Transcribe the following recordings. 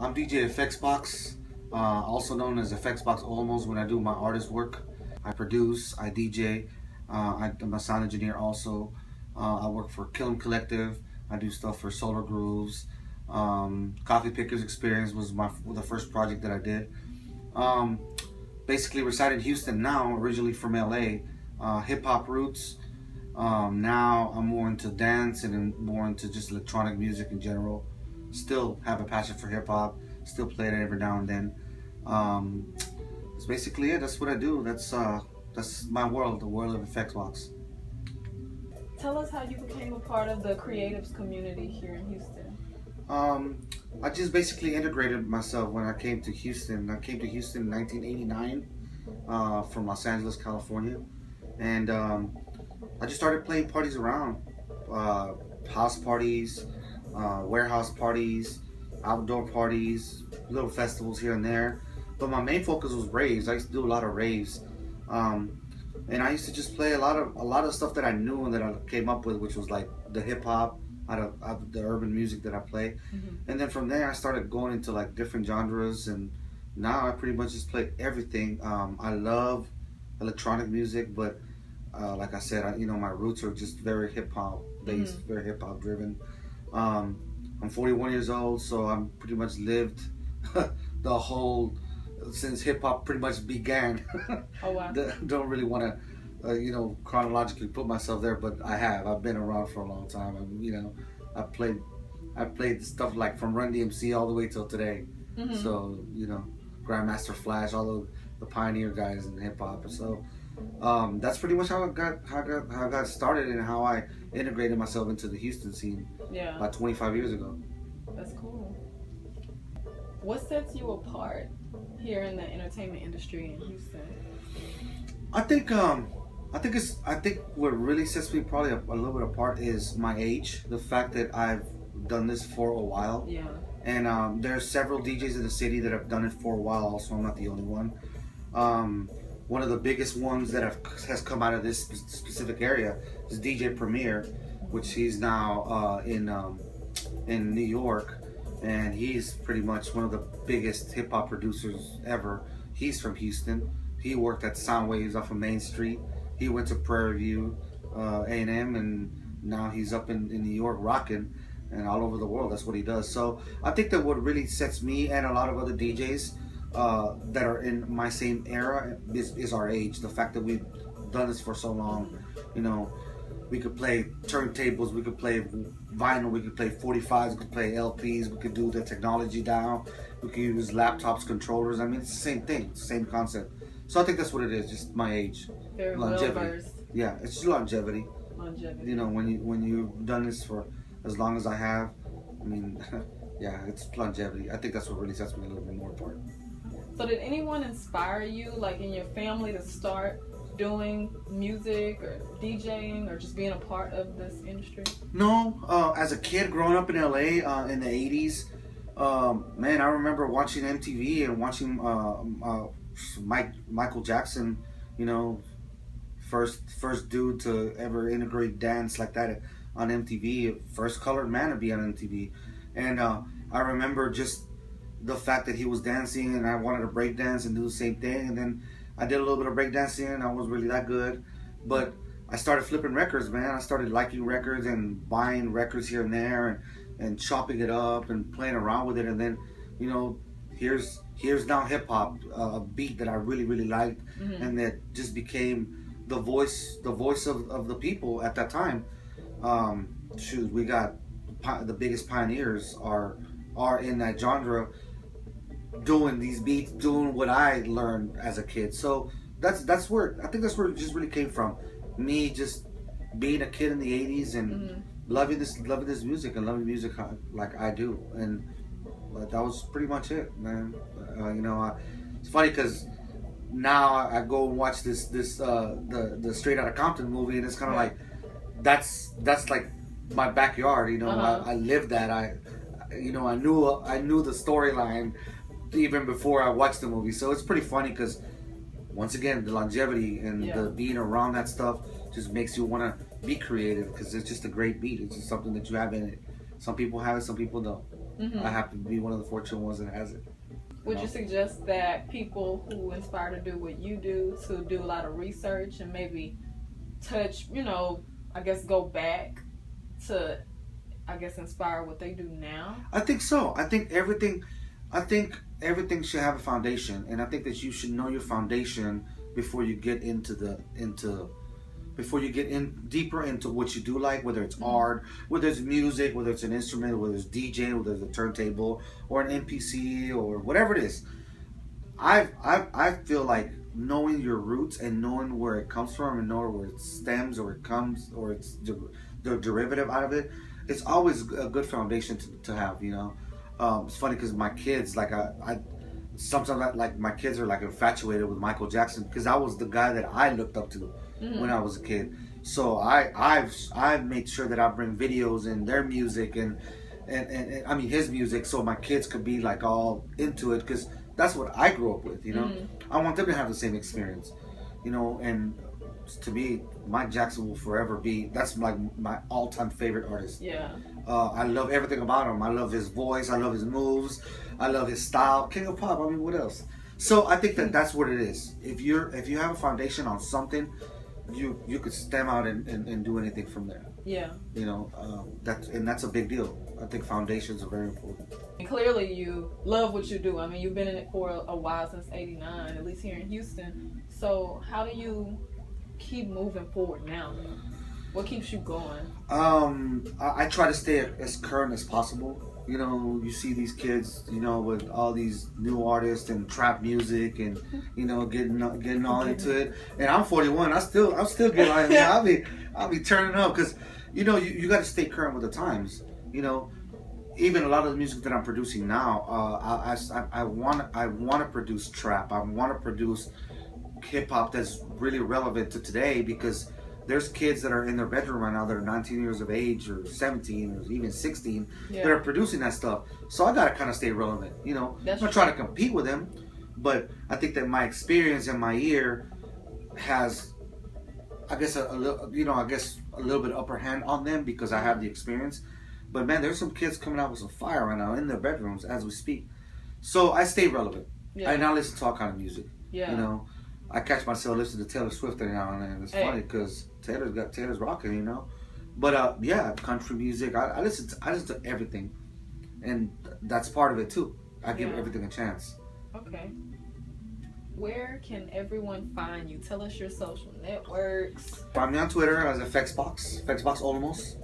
I'm DJ FXBOX, also known as FXBOX Olmos when I do my artist work. I produce, I DJ, I'm a sound engineer also. I work for Killam Collective. I do stuff for Solar Grooves. Coffee Pickers Experience was the first project that I did. Um, Basically reside in Houston now, originally from LA. Hip hop roots. Now I'm more into dance and more into just electronic music in general. Still have a passion for hip hop. Still play it every now and then. Um, that's basically it. That's what I do. That's my world, the world of FXBOX. Tell us how you became a part of the creatives community here in Houston. Um, I just basically integrated myself when I came to Houston. I came to Houston in 1989 from Los Angeles, California, and I just started playing parties around, house parties, warehouse parties, outdoor parties, little festivals here and there. But my main focus was raves. I used to do a lot of raves, and I used to just play a lot of stuff that I knew and that I came up with, which was like the hip hop, out of the urban music that I play. And then from there I started going into like different genres, and now I pretty much just play everything. I love electronic music, but like I said, my roots are just very hip hop based, very hip hop driven. Um, I'm 41 years old, so I'm pretty much lived the whole since hip hop pretty much began. Oh wow. Don't really want to, chronologically put myself there, but I have. I've been around for a long time. I played stuff like from Run DMC all the way till today. So Grandmaster Flash, all the pioneer guys in hip hop. So that's pretty much how I got started and how I integrated myself into the Houston scene. Yeah. About 25 years ago. That's cool. What sets you apart here in the entertainment industry in Houston? I think what really sets me probably a little bit apart is my age. The fact that I've done this for a while. Yeah. And there's several DJs in the city that have done it for a while. Also, I'm not the only one. One of the biggest ones that has come out of this specific area is DJ Premier, which he's now in New York, and he's pretty much one of the biggest hip hop producers ever. He's from Houston. He worked at Soundwaves off of Main Street. He went to Prairie View, A&M, and now he's up in New York rocking, and all over the world. That's what he does. So I think that what really sets me and a lot of other DJs that are in my same era is our age. The fact that we've done this for so long. We could play turntables, we could play vinyl, we could play 45s, we could play LPs, we could do the technology down, we could use laptops, controllers. I mean, it's the same thing, it's the same concept. So I think that's what it is, just my age. Very Longevity. well versed. Yeah, it's just longevity. Longevity. When you've done this for as long as I have, I mean, yeah, it's longevity. I think that's what really sets me a little bit more apart. So did anyone inspire you, like in your family, to start doing music or DJing or just being a part of this industry? No, as a kid growing up in LA in the 80s, man, I remember watching MTV and watching Michael Jackson, first dude to ever integrate dance like that on MTV, first colored man to be on MTV. And I remember just the fact that he was dancing, and I wanted to break dance and do the same thing. And then I did a little bit of breakdancing, and I wasn't really that good. But I started flipping records, man. I started liking records and buying records here and there, and chopping it up and playing around with it. And then, here's now hip hop, a beat that I really, really liked, and that just became the voice of the people at that time. We got the biggest pioneers are in that genre, doing these beats, doing what I learned as a kid. So that's where I think that's where it just really came from. Me just being a kid in the 80s and loving this music and loving music like I do, and that was pretty much it, man. It's funny because now I go and watch the Straight Outta Compton movie, and it's kind of like that's like my backyard. I lived that. I knew the storyline even before I watched the movie. So it's pretty funny because, once again, the longevity and the being around that stuff just makes you want to be creative, because it's just a great beat. It's just something that you have in it. Some people have it, some people don't. I happen to be one of the fortunate ones that has it. Would you suggest that people who inspire to do what you do to do a lot of research and maybe touch, I guess go back to, I guess, inspire what they do now? I think so. I think everything should have a foundation, and I think that you should know your foundation before you get before you get in deeper into what you do like, whether it's art, whether it's music, whether it's an instrument, whether it's DJ, whether it's a turntable or an MPC or whatever it is. I feel like knowing your roots and knowing where it comes from and knowing where it stems or it comes or it's the derivative out of it, it's always a good foundation to have. It's funny because my kids, like I sometimes like my kids are like infatuated with Michael Jackson because I was the guy that I looked up to when I was a kid. So I've made sure that I bring videos and their music and I mean his music, so my kids could be like all into it because that's what I grew up with. I want them to have the same experience. And to me, Mike Jackson will forever be. That's like my all-time favorite artist. Yeah. I love everything about him. I love his voice. I love his moves. I love his style. King of pop. I mean, what else? So I think that's what it is. If you have a foundation on something, you could stem out and do anything from there. Yeah. That's a big deal. I think foundations are very important. And clearly you love what you do. I mean, you've been in it for a while, since '89, at least here in Houston. So how do you keep moving forward now? What keeps you going? I try to stay as current as possible. You see these kids, with all these new artists and trap music and getting all into it. And I'm 41. I'm still getting on it. I'll be turning up because you got to stay current with the times. Even a lot of the music that I'm producing now, I want to produce trap. I want to produce hip hop that's really relevant to today because there's kids that are in their bedroom right now that are 19 years of age or 17 or even 16 that are producing that stuff. So I gotta kind of stay relevant. I'm not trying to compete with them, but I think that my experience and my ear has, I guess a little bit upper hand on them because I have the experience. But man, there's some kids coming out with some fire right now in their bedrooms as we speak. So I stay relevant. Yeah. I now listen to all kind of music. Yeah. I catch myself listening to Taylor Swift every now and then. It's funny because Taylor's rocking, But country music. I listen to everything, and that's part of it too. I give everything a chance. Okay. Where can everyone find you? Tell us your social networks. Find me on Twitter as FXBOX. FXBOX Olmos.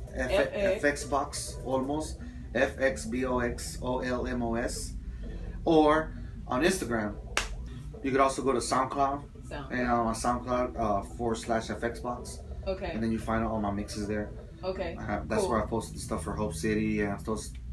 FXBOX Olmos. FXBOX OLMOS. Or on Instagram. You could also go to SoundCloud. And on SoundCloud /FXBOX. Okay. And then you find all my mixes there. Okay. That's where I posted the stuff for Hope City, and I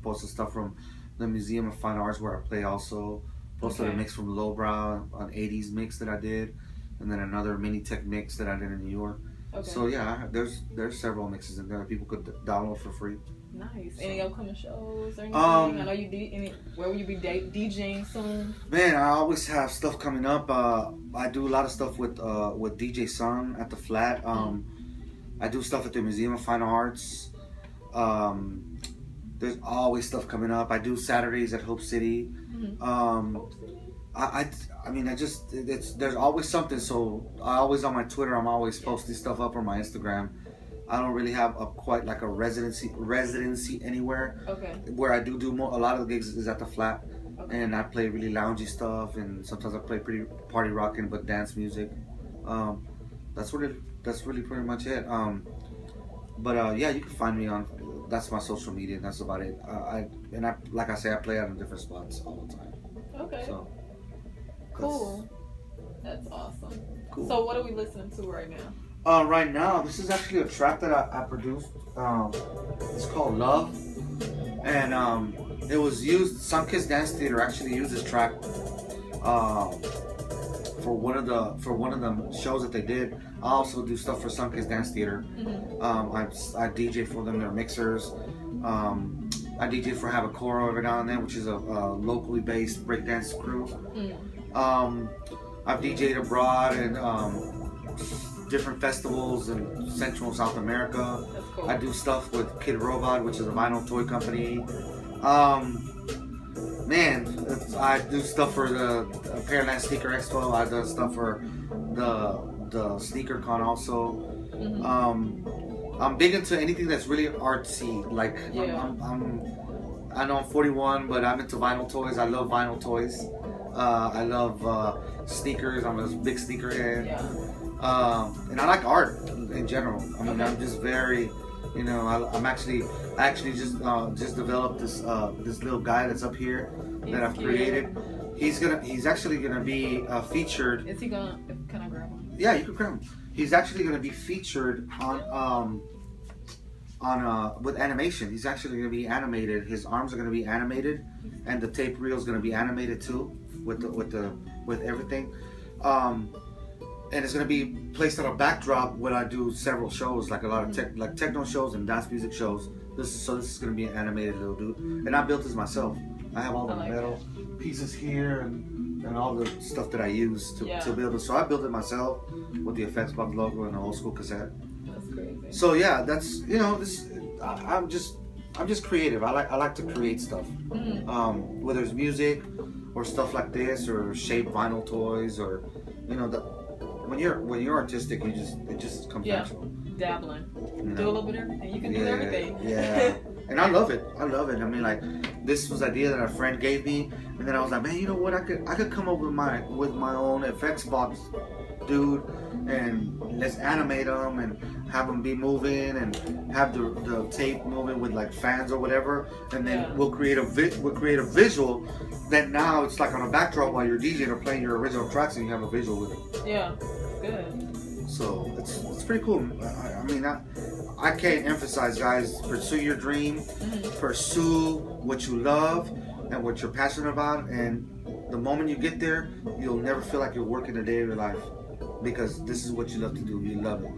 posted stuff from the Museum of Fine Arts where I play also. Posted a mix from Lowbrow, an 80s mix that I did, and then another mini tech mix that I did in New York. Okay. So yeah, there's several mixes in there that people could download for free. Nice. So, any upcoming shows or anything? I know you did. Where will you be DJing soon? Man, I always have stuff coming up. I do a lot of stuff with DJ Sun at the Flat. I do stuff at the Museum of Fine Arts. There's always stuff coming up. I do Saturdays at Hope City. There's always something. So I always on my Twitter. I'm always posting stuff up on my Instagram. I don't really have quite like a residency anywhere. Okay. Where I do a lot of the gigs is at the Flat, and I play really loungy stuff, and sometimes I play pretty party rocking but dance music. That's really pretty much it. You can find me on. That's my social media. And that's about it. Like I say, I play out in different spots all the time. Okay. So. Cool. That's awesome. Cool. So what are we listening to right now? Right now, this is actually a track that I produced. It's called Love, and it was used. Sun Kiss Dance Theater actually used this track for one of the shows that they did. I also do stuff for Sun Kiss Dance Theater. I DJ for them, their mixers. I DJ for Have a Coro every now and then, which is a locally based breakdance crew. I've DJed abroad and different festivals in Central and South America. That's cool. I do stuff with Kid Robot, which is a vinyl toy company. Man, I do stuff for the Pearland Sneaker Expo. I do stuff for the Sneaker Con also. I'm big into anything that's really artsy. Like I know I'm 41, but I'm into vinyl toys. I love vinyl toys. I love sneakers. I'm a big sneakerhead. And I like art in general. I mean, I'm just very, you know, I actually just developed this this little guy that's up here that I've created. He's actually gonna be featured. Is he gonna? Can I grab him? Yeah, you can grab him. He's actually gonna be featured on with animation. He's actually gonna be animated. His arms are gonna be animated, and the tape reel is gonna be animated too with everything. And it's gonna be placed on a backdrop when I do several shows, like a lot of like techno shows and dance music shows. This is gonna be an animated little dude, and I built this myself. I have all the metal pieces here and all the stuff that I use to build it. So I built it myself with the FXBOX logo and the old school cassette. That's crazy. So yeah, that's, you know, this. I'm just creative. I like to create stuff, whether it's music or stuff like this, or shaped vinyl toys, or, you know, when you're artistic, it just comes natural. Dabbling, you know? Do a little bit of everything. You can do everything. Yeah, and I love it. I mean, like, this was an idea that a friend gave me, and then I was like, man, you know what? I could come up with my own FXBOX, dude, and let's animate them and have them be moving and have the tape moving with like fans or whatever, and then we'll create a visual that now it's like on a backdrop while you're DJing or playing your original tracks, and you have a visual with it. Yeah, good. So it's pretty cool. I mean, I can't emphasize, guys, pursue your dream, pursue what you love and what you're passionate about, and the moment you get there, you'll never feel like you're working a day of your life, because this is what you love to do. You love it.